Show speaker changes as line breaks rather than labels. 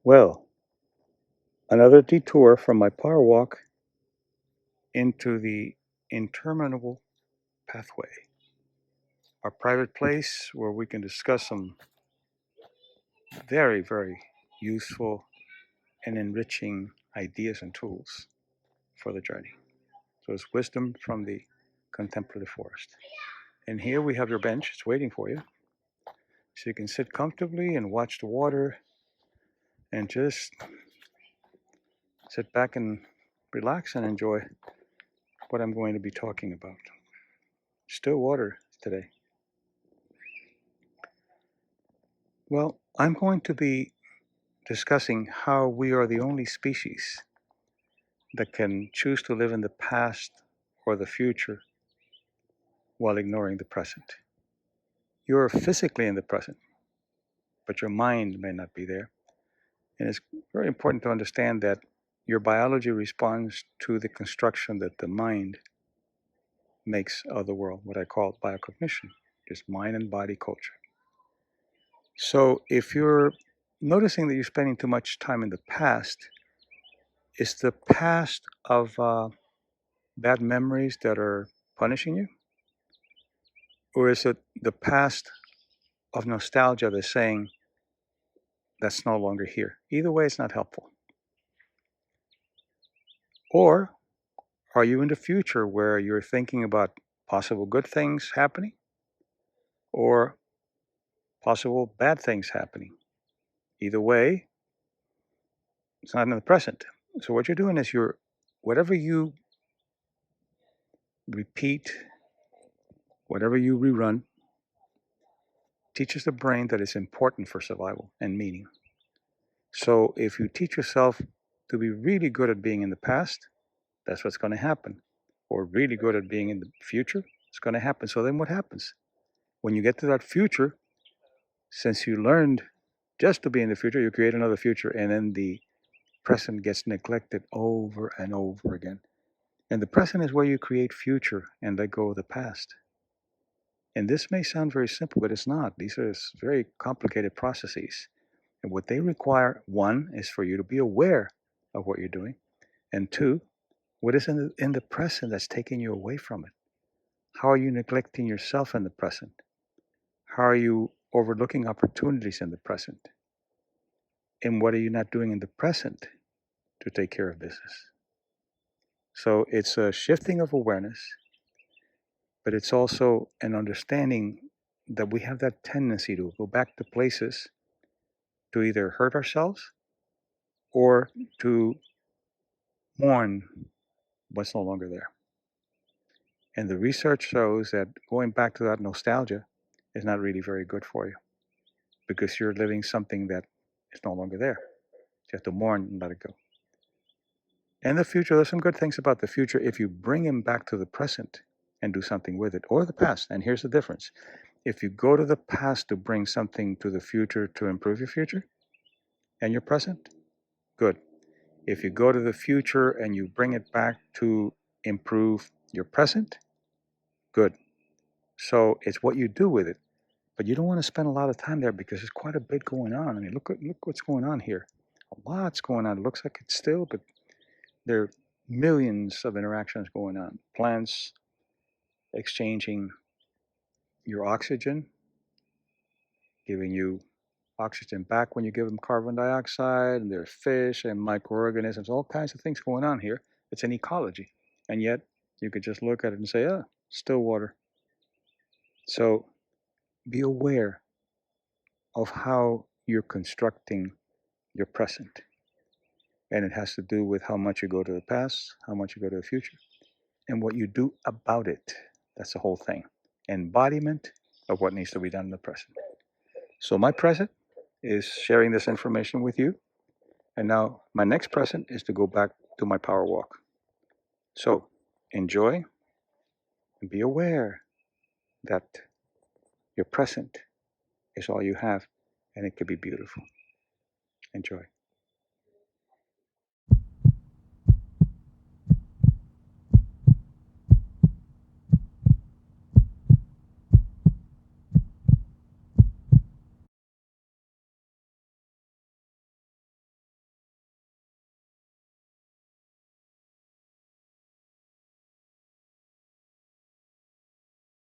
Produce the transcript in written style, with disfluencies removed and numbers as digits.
Well, another detour from my power walk into the interminable pathway, our private place where we can discuss some very, very useful and enriching ideas and tools for the journey. So it's wisdom from the contemplative forest. And here we have your bench, it's waiting for you. So you can sit comfortably and watch the water and just sit back and relax and enjoy what I'm going to be talking about. Still water today. Well, I'm going to be discussing how we are the only species that can choose to live in the past or the future while ignoring the present. You're physically in the present, but your mind may not be there. And it's very important to understand that your biology responds to the construction that the mind makes of the world, what I call biocognition, just mind and body culture. So if you're noticing that you're spending too much time in the past, is the past of bad memories that are punishing you? Or is it the past of nostalgia that's saying that's no longer here? Either way, it's not helpful. Or are you in the future where you're thinking about possible good things happening or possible bad things happening? Either way, it's not in the present. So what you're doing is whatever you repeat, whatever you rerun, teaches the brain that it's important for survival and meaning. So if you teach yourself to be really good at being in the past, that's what's going to happen. Or really good at being in the future, it's going to happen. So then what happens? When you get to that future, since you learned just to be in the future, you create another future, and then the present gets neglected over and over again. And the present is where you create future and let go of the past. And this may sound very simple, but it's not. These are very complicated processes. And what they require, one, is for you to be aware of what you're doing. And two, what is in the present that's taking you away from it? How are you neglecting yourself in the present? How are you overlooking opportunities in the present? And what are you not doing in the present to take care of business? So it's a shifting of awareness, but it's also an understanding that we have that tendency to go back to places to either hurt ourselves or to mourn what's no longer there. And the research shows that going back to that nostalgia is not really very good for you because you're living something that is no longer there. You have to mourn and let it go. And the future, there's some good things about the future if you bring him back to the present and do something with it, or the past. And here's the difference. If you go to the past to bring something to the future to improve your future and your present, good. If you go to the future and you bring it back to improve your present, good. So it's what you do with it. But you don't want to spend a lot of time there because there's quite a bit going on. I mean, look what's going on here. A lot's going on. It looks like it's still, but there are millions of interactions going on. Plants exchanging your oxygen, giving you oxygen back when you give them carbon dioxide, and there's fish and microorganisms, all kinds of things going on here. It's an ecology. And yet you could just look at it and say, oh, still water. So be aware of how you're constructing your present. And it has to do with how much you go to the past, how much you go to the future, and what you do about it. That's the whole thing. Embodiment of what needs to be done in the present. So my present is sharing this information with you. And now my next present is to go back to my power walk. So enjoy and be aware that your present is all you have and it could be beautiful. Enjoy.